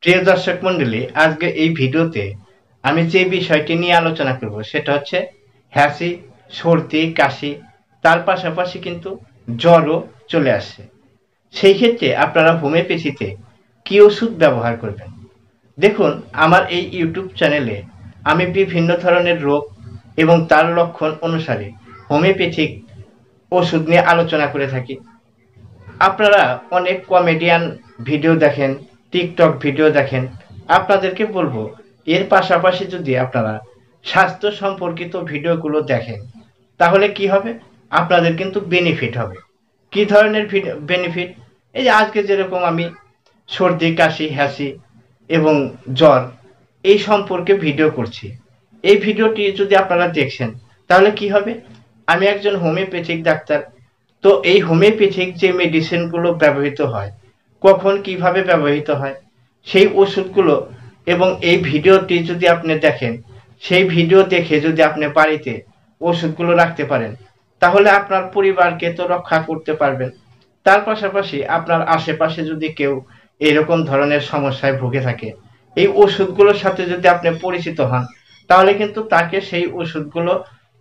প্রিয় দর্শক মন্ডলী, আজকে এই ভিডিওতে আমি যে বিষয়টি নিয়ে আলোচনা করব সেটা হচ্ছে হ্যাসি, সর্দি, কাশি, তার পাশাপাশি কিন্তু জ্বরও চলে আসে। সেই ক্ষেত্রে আপনারা হোমিওপ্যাথিতে কি ওষুধ ব্যবহার করবেন? দেখুন, আমার এই ইউটিউব চ্যানেলে আমি বিভিন্ন ধরনের রোগ এবং তার লক্ষণ অনুসারে হোমিওপ্যাথিক ওষুধ নিয়ে আলোচনা করে থাকি। আপনারা অনেক কমেডিয়ান ভিডিও দেখেন, টিকটক ভিডিও দেখেন। আপনাদেরকে বলবো, এর পাশাপাশি যদি আপনারা স্বাস্থ্য সম্পর্কিত ভিডিওগুলো দেখেন, তাহলে কি হবে? আপনাদের কিন্তু বেনিফিট হবে। কি ধরনের বেনিফিট? এই যে আজকে যেরকম আমি সর্দি, কাশি, হ্যাসি এবং জ্বর এই সম্পর্কে ভিডিও করছি, এই ভিডিওটি যদি আপনারা দেখছেন, তাহলে কি হবে? আমি একজন হোমিওপ্যাথিক ডাক্তার। তো এই হোমিওপ্যাথিক যে মেডিসিনগুলো ব্যবহৃত হয়, কখন কিভাবে ব্যবহৃত হয়, সেই ওষুধগুলো এবং এই ভিডিওটি যদি আপনি দেখেন, সেই ভিডিও দেখে যদি আপনি বাড়িতে ওষুধগুলো রাখতে পারেন, তাহলে আপনার পরিবারকে তো রক্ষা করতে পারবেন। তার পাশাপাশি আপনার আশেপাশে যদি কেউ এরকম ধরনের সমস্যায় ভুগে থাকে, এই ওষুধগুলোর সাথে যদি আপনি পরিচিত হন, তাহলে কিন্তু তাকে সেই ওষুধগুলো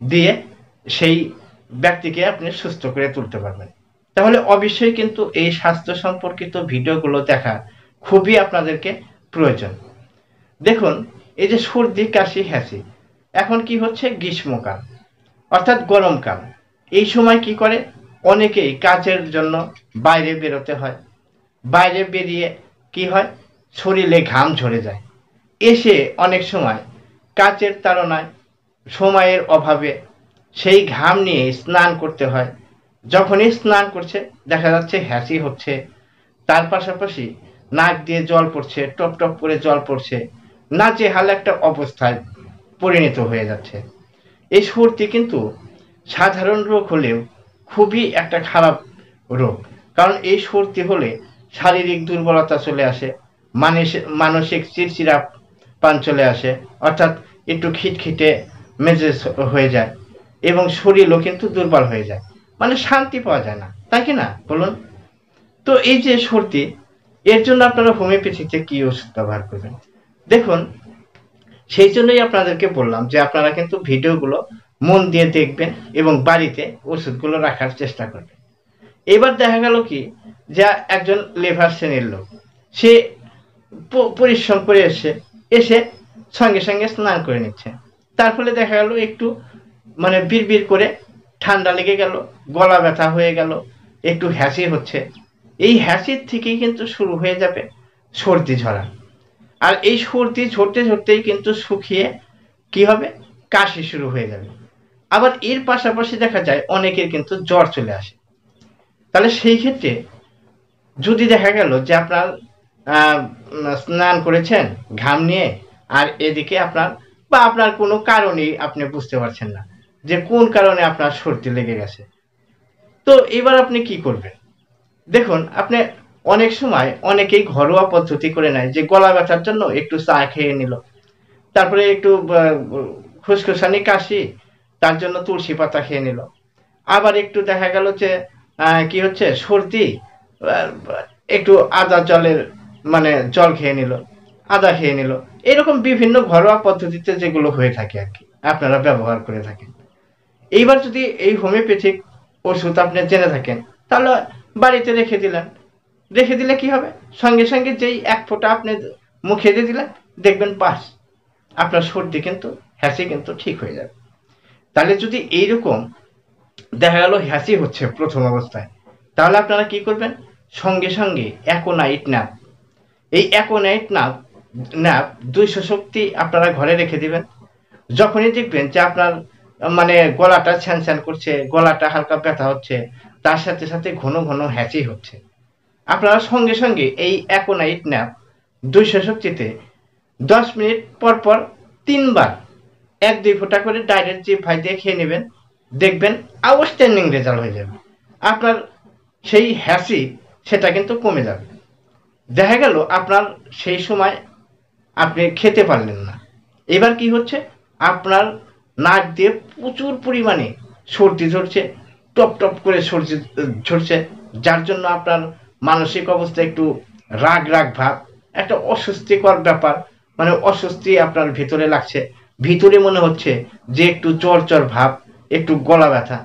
দিয়ে সেই ব্যক্তিকে আপনি সুস্থ করে তুলতে পারবেন। তাহলে অবশ্যই কিন্তু এই স্বাস্থ্য সম্পর্কিত ভিডিওগুলো দেখা খুবই আপনাদেরকে প্রয়োজন। দেখুন, এই যে সর্দি, কাশি, হ্যাসি, এখন কি হচ্ছে? গ্রীষ্মকাল অর্থাৎ গরমকাল। এই সময় কি করে? অনেকেই কাজের জন্য বাইরে বেরোতে হয়। বাইরে বেরিয়ে কি হয়? শরীরে ঘাম ঝরে যায়। এসে অনেক সময় কাজের তাড়নায়, সময়ের অভাবে সেই ঘাম নিয়ে স্নান করতে হয়। যখনই স্নান করছে, দেখা যাচ্ছে হ্যাসি হচ্ছে, তার পাশাপাশি নাক দিয়ে জল পড়ছে, টপ টপ করে জল পড়ছে, নাজেহাল একটা অবস্থায় পরিণত হয়ে যাচ্ছে। এই সর্দি কিন্তু সাধারণ রোগ হলেও খুবই একটা খারাপ রোগ। কারণ এই সর্দি হলে শারীরিক দুর্বলতা চলে আসে, মানসিক চিড়চিড়া পান চলে আসে, অর্থাৎ একটু খিটখিটে মেজাজ হয়ে যায় এবং শরীরও কিন্তু দুর্বল হয়ে যায়। মানে শান্তি পাওয়া যায় না, তাই কি না বলুন? তো এই যে সর্দি, এর জন্য আপনারা হোমিওপ্যাথিতে কি ওষুধ ব্যবহার করবেন? দেখুন, সেই জন্যই আপনাদেরকে বললাম যে আপনারা কিন্তু ভিডিওগুলো মন দিয়ে দেখবেন এবং বাড়িতে ওষুধগুলো রাখার চেষ্টা করবেন। এবার দেখা গেল কি, যা একজন লেবার শ্রেণীর লোক, সে পরিশ্রম করে এসে সঙ্গে সঙ্গে স্নান করে নিচ্ছে। তার ফলে দেখা গেল একটু মানে বিড়বিড় করে ঠান্ডা লেগে গেল, গলা ব্যথা হয়ে গেল, একটু হ্যাসি হচ্ছে। এই হ্যাসির থেকেই কিন্তু শুরু হয়ে যাবে সর্দি ঝরা। আর এই সর্দি ঝরতে ঝরতেই কিন্তু শুকিয়ে কি হবে? কাশি শুরু হয়ে যাবে। আবার এর পাশাপাশি দেখা যায় অনেকের কিন্তু জ্বর চলে আসে। তাহলে সেই ক্ষেত্রে যদি দেখা গেল যে আপনার স্নান করেছেন ঘাম নিয়ে, আর এদিকে আপনার কোনো কারণেই আপনি বুঝতে পারছেন না যে কোন কারণে আপনার সর্দি লেগে গেছে, তো এবার আপনি কি করবেন? দেখুন, আপনি অনেক সময় অনেকেই ঘরোয়া পদ্ধতি করে নেয়, যে গলা ব্যথার জন্য একটু চা খেয়ে নিল, তারপরে একটু খুসখুসানি কাশি, তার জন্য তুলসী পাতা খেয়ে নিল। আবার একটু দেখা গেল যে কি হচ্ছে, সর্দি, আহ, একটু আদা জলের মানে জল খেয়ে নিল, আদা খেয়ে নিল। এরকম বিভিন্ন ঘরোয়া পদ্ধতিতে যেগুলো হয়ে থাকে আর কি, আপনারা ব্যবহার করে থাকেন। এইবার যদি এই হোমিওপ্যাথিক ওষুধ আপনি জেনে থাকেন, তাহলে বাড়িতে রেখে দিলে কি হবে? সঙ্গে সঙ্গে যেই এক ফোঁটা আপনি মুখে দিয়ে দিলেন, দেখবেন পাস, আপনার সর্দি কিন্তু, হ্যাসি কিন্তু ঠিক হয়ে যাবে। তাহলে যদি এইরকম দেখা গেল হ্যাসি হচ্ছে প্রথম অবস্থায়, তাহলে আপনারা কি করবেন? সঙ্গে সঙ্গে অ্যাকোনাইট ন্যাপ, এই অ্যাকোনাইট ন্যাপ 200 শক্তি আপনারা ঘরে রেখে দিবেন। যখনই দেখবেন যে আপনার মানে গলাটা ছ্যান ছ্যান করছে, গলাটা হালকা ব্যথা হচ্ছে, তার সাথে সাথে ঘন ঘন হ্যাঁচি হচ্ছে, আপনারা সঙ্গে সঙ্গে এই অ্যাকোনাইট ন্যাপ 200 শক্তিতে 10 মিনিট পর পর 3 বার 1-2 ফোঁটা করে ডাইরেক্ট জিহ্বায় দিয়ে খেয়ে নেবেন। দেখবেন আউটস্ট্যান্ডিং রেজাল্ট হয়ে যাবে। আপনার সেই হ্যাসি সেটা কিন্তু কমে যাবে। দেখা গেল আপনার সেই সময় আপনি খেতে পারলেন না, এবার কি হচ্ছে? আপনার নাক দিয়ে প্রচুর পরিমাণে সর্দি ঝরছে, টপ টপ করে সর্দি ঝরছে, যার জন্য আপনার মানসিক অবস্থা একটু রাগ রাগ ভাব, একটা অস্বস্তিকর ব্যাপার, মানে অস্বস্তি আপনার ভিতরে লাগছে, ভিতরে মনে হচ্ছে যে একটু জ্বর জ্বর ভাব, একটু গলা ব্যথা।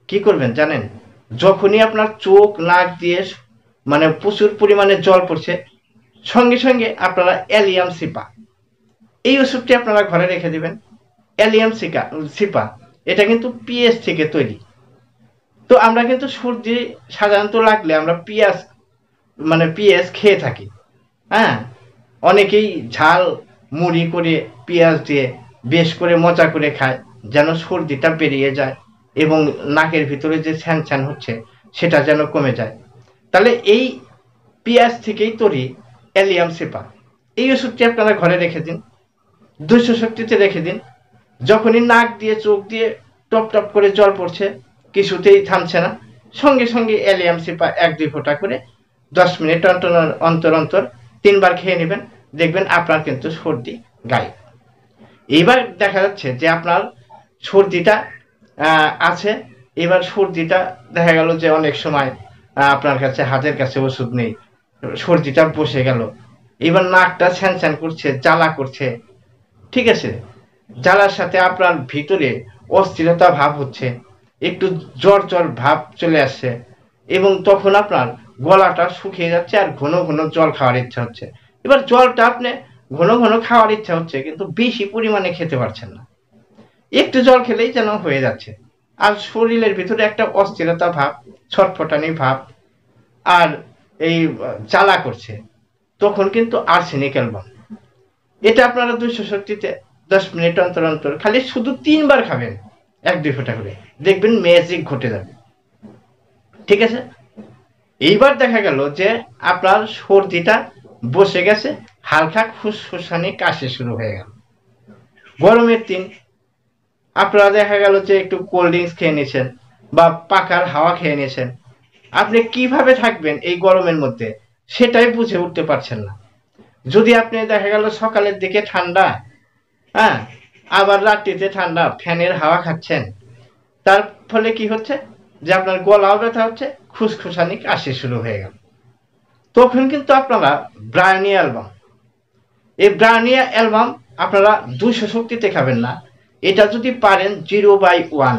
কি করবেন জানেন? যখনই আপনার চোখ নাক দিয়ে মানে প্রচুর পরিমাণে জল পড়ছে, সঙ্গে সঙ্গে আপনারা অ্যালিয়াম সিপা, এই ওষুধটি আপনারা ঘরে রেখে দিবেন। অ্যালিয়াম সিপা এটা কিন্তু পিএস থেকে তৈরি। তো আমরা কিন্তু সর্দি সাধারণত লাগলে আমরা পিএস খেয়ে থাকি। হ্যাঁ, অনেকেই ঝাল মুড়ি করে পেঁয়াজ দিয়ে বেশ করে মজা করে খায়, যেন সর্দিটা বেরিয়ে যায় এবং নাকের ভিতরে যে ছ্যান ছ্যান হচ্ছে সেটা যেন কমে যায়। তাহলে এই পেঁয়াজ থেকেই তৈরি অ্যালিয়াম সিপা, এই ওষুধটি আপনারা ঘরে রেখে দিন, 200 শক্তিতে রেখে দিন। যখনই নাক দিয়ে চোখ দিয়ে টপ টপ করে জল পড়ছে, কিছুতেই থামছে না, সঙ্গে সঙ্গে অ্যালিয়াম সিপা 1-2 ফোঁটা করে 10 মিনিট অন্তর অন্তর 3 বার খেয়ে নেবেন, দেখবেন আপনার কিন্তু সর্দি গায়েব। এইবার দেখা যাচ্ছে যে আপনার সর্দিটা আছে, এবার সর্দিটা দেখা গেল যে অনেক সময় আপনার কাছে হাতের কাছে ওষুধ নেই, সর্দিটা বসে গেল, এবার নাকটা ছ্যান ছ্যান করছে, জ্বালা করছে, ঠিক আছে, জ্বালার সাথে আপনার ভিতরে অস্থিরতা ভাব হচ্ছে, একটু জ্বর জ্বর ভাব চলে আসছে, এবং তখন আপনার গলাটা শুকিয়ে যাচ্ছে আর ঘন ঘন জল খাওয়ার ইচ্ছা হচ্ছে। এবার জলটা আপনি ঘন ঘন খাওয়ার ইচ্ছা হচ্ছে, কিন্তু বেশি পরিমাণে খেতে পারছেন না, একটু জল খেলেই যেন হয়ে যাচ্ছে, আর শরীরের ভিতরে একটা অস্থিরতা ভাব, ছটফটানি ভাব, আর এই জ্বালা করছে, তখন কিন্তু আর্সেনিক অ্যালবাম, এটা আপনারা 200 শক্তিতে 10 মিনিট অন্তর অন্তর খালি শুধু 3 বার খাবেন, 1-2 ফোঁটা করে, দেখবেন ম্যাজিক ঘটে যাবে। ঠিক আছে, এইবার দেখা গেল যে আপনার সর্দিটা বসে গেছে, হালকা ফুসফুসানি কাশি শুরু হয়ে গেল। গরমের দিন আপনারা দেখা গেল যে একটু কোল্ড ড্রিঙ্কস খেয়ে নিয়েছেন বা পাখার হাওয়া খেয়ে নিয়েছেন, আপনি কিভাবে থাকবেন এই গরমের মধ্যে সেটাই বুঝে উঠতে পারছেন না। যদি আপনি দেখা গেল সকালের দিকে ঠান্ডা, হ্যাঁ, আবার রাত্রিতে ঠান্ডা, ফ্যানের হাওয়া খাচ্ছেন, তার ফলে কি হচ্ছে যে আপনার গলাও ব্যথা হচ্ছে, খুসখুসানি কাশি শুরু হয়ে গেল। তখন কিন্তু আপনারা ব্রায়োনিয়া অ্যালবাম, এই ব্রায়োনিয়া অ্যালবাম আপনারা 200 শক্তিতে খাবেন না, এটা যদি পারেন 0/1,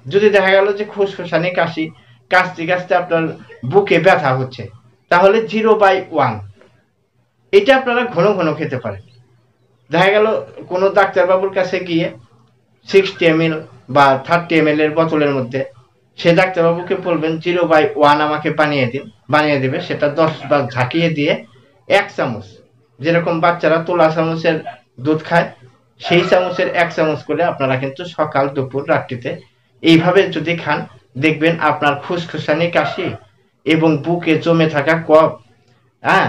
যদি দেখা গেল যে খুসখুসানি কাশি কাশতে কাশতে আপনার বুকে ব্যথা হচ্ছে, তাহলে 0/1 এটা আপনারা ঘন ঘন খেতে পারেন। দেখা গেল কোনো ডাক্তারবাবুর কাছে গিয়ে 60 ml বা 30 ml এর বোতলের মধ্যে সে ডাক্তারবাবুকে বলবেন 0/1 আমাকে বানিয়ে দিবে, সেটা 10 বার ঝাঁকিয়ে দিয়ে 1 চামচ, যেরকম বাচ্চারা তোলা চামচের দুধ খায় সেই চামচের 1 চামচ করে আপনারা কিন্তু সকাল দুপুর রাত্রিতে এইভাবে যদি খান, দেখবেন আপনার খুসখুসানি কাশি এবং বুকে জমে থাকা কফ, হ্যাঁ,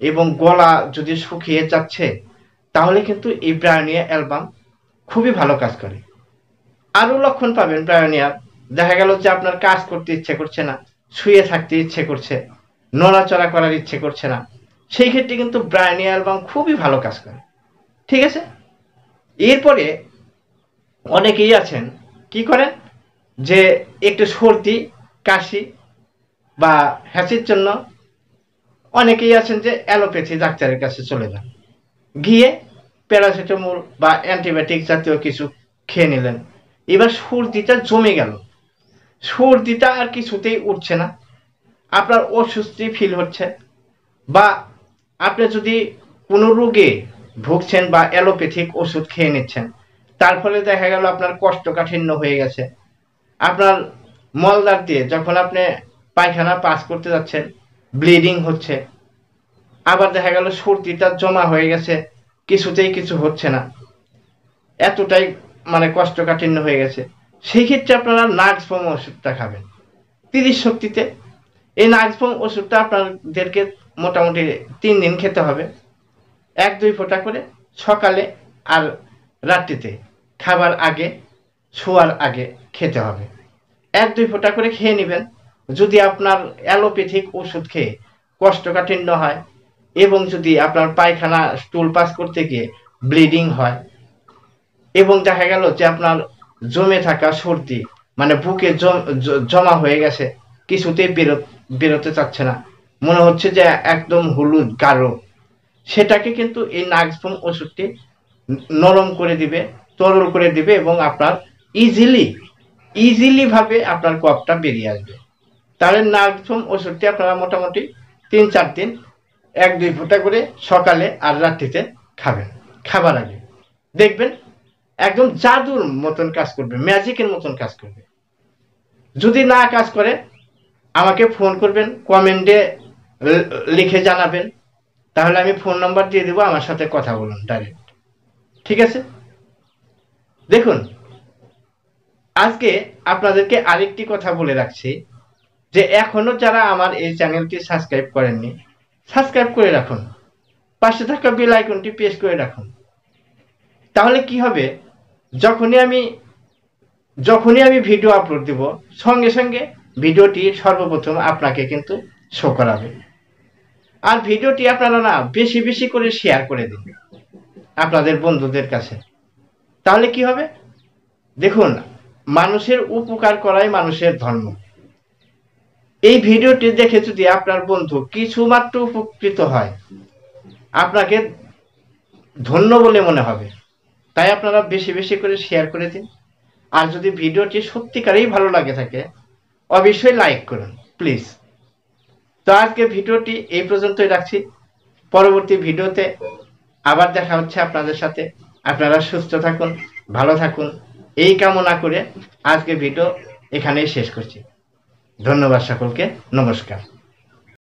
এবং গলা যদি শুকিয়ে যাচ্ছে, তাহলে কিন্তু এই ব্রায়োনিয়া অ্যালবাম খুবই ভালো কাজ করে। আরো লক্ষণ পাবেন ব্রায়োনিয়ার, দেখা গেল যে আপনার কাজ করতে ইচ্ছে করছে না, শুয়ে থাকতে ইচ্ছে করছে, নড়াচড়া করার ইচ্ছে করছে না, সেই ক্ষেত্রে কিন্তু ব্রায়োনিয়া অ্যালবাম খুবই ভালো কাজ করে। ঠিক আছে, এরপরে অনেকেই আছেন কি করেন যে একটু সর্দি কাশি বা হ্যাঁচির জন্য অনেকেই আছেন যে অ্যালোপ্যাথি ডাক্তারের কাছে চলে যান, গিয়ে প্যারাসিটামল বা অ্যান্টিবায়োটিক জাতীয় কিছু খেয়ে নিলেন, এবার সর্দিটা জমে গেল, সর্দিটা আর কিছুতেই উঠছে না, আপনার অস্বস্তি ফিল হচ্ছে, বা আপনি যদি কোনো রোগে ভুগছেন বা অ্যালোপ্যাথিক ওষুধ খেয়ে নিচ্ছেন, তার ফলে দেখা গেল আপনার কোষ্ঠকাঠিন্য হয়ে গেছে, আপনার মলদ্বার দিয়ে যখন আপনি পায়খানা পাস করতে যাচ্ছেন ব্লিডিং হচ্ছে, আবার দেখা গেল সর্দিটা জমা হয়ে গেছে, কিছুতেই কিছু হচ্ছে না, এতটাই মানে কোষ্ঠকাঠিন্য হয়ে গেছে, সেই ক্ষেত্রে আপনারা নাক্সভোম ওষুধটা খাবেন 30 শক্তিতে। এই নাক্সভোম ওষুধটা আপনাদেরকে মোটামুটি 3 দিন খেতে হবে, 1-2 ফোঁটা করে সকালে আর রাত্রিতে, খাবার আগে শোয়ার আগে খেতে হবে, 1-2 ফোঁটা করে খেয়ে নেবেন। যদি আপনার অ্যালোপ্যাথিক ওষুধ খেয়ে কোষ্ঠকাঠিন্য হয় এবং যদি আপনার পায়খানা স্টুল পাস করতে গিয়ে ব্লিডিং হয় এবং দেখা গেল যে আপনার জমে থাকা সর্দি মানে বুকে জমা হয়ে গেছে, কিছুতেই বেরোতে চাচ্ছে না, মনে হচ্ছে যে একদম হলুদ গাঢ়, সেটাকে কিন্তু এই নাগস্পম ওষুধটি নরম করে দিবে, তরল করে দিবে এবং আপনার ইজিলি ভাবে আপনার কফটা বেরিয়ে আসবে। তাহলে নাগস্পম ওষুধটি আপনারা মোটামুটি 3-4 দিন 1-2 ফোঁটা করে সকালে আর রাত্রিতে খাবেন। খাবার আগে দেখবেন একদম জাদুর মতন কাজ করবে, ম্যাজিকের মতন কাজ করবে। যদি না কাজ করে আমাকে ফোন করবেন, কমেন্টে লিখে জানাবেন, তাহলে আমি ফোন নাম্বার দিয়ে দেবো, আমার সাথে কথা বলুন ডাইরেক্ট। ঠিক আছে? দেখুন, আজকে আপনাদেরকে আরেকটি কথা বলে রাখছি যে এখনো যারা আমার এই চ্যানেলটি সাবস্ক্রাইব করেননি, সাবস্ক্রাইব করে রাখুন, পাশে থাকা বেল আইকনটি প্রেস করে রাখুন। তাহলে কি হবে, যখনই আমি ভিডিও আপলোড দেব সঙ্গে সঙ্গে ভিডিওটি সর্বপ্রথম আপনাকে কিন্তু শো করাবে। আর ভিডিওটি আপনারা না বেশি বেশি করে শেয়ার করে দিন আপনাদের বন্ধুদের কাছে। তাহলে কি হবে, দেখুন, মানুষের উপকার করাই মানুষের ধর্ম। এই ভিডিওটি দেখে যদি আপনার বন্ধু কিছুমাত্র উপকৃত হয়, আপনাকে ধন্য বলে মনে হবে। তাই আপনারা বেশি বেশি করে শেয়ার করে দিন। আর যদি ভিডিওটি সত্যিকারেই ভালো লাগে থাকে, অবশ্যই লাইক করুন প্লিজ। তো আজকে ভিডিওটি এই পর্যন্তই রাখছি। পরবর্তী ভিডিওতে আবার দেখা হচ্ছে আপনাদের সাথে। আপনারা সুস্থ থাকুন, ভালো থাকুন, এই কামনা করে আজকে ভিডিও এখানেই শেষ করছি। ধন্যবাদ সকলকে, নমস্কার।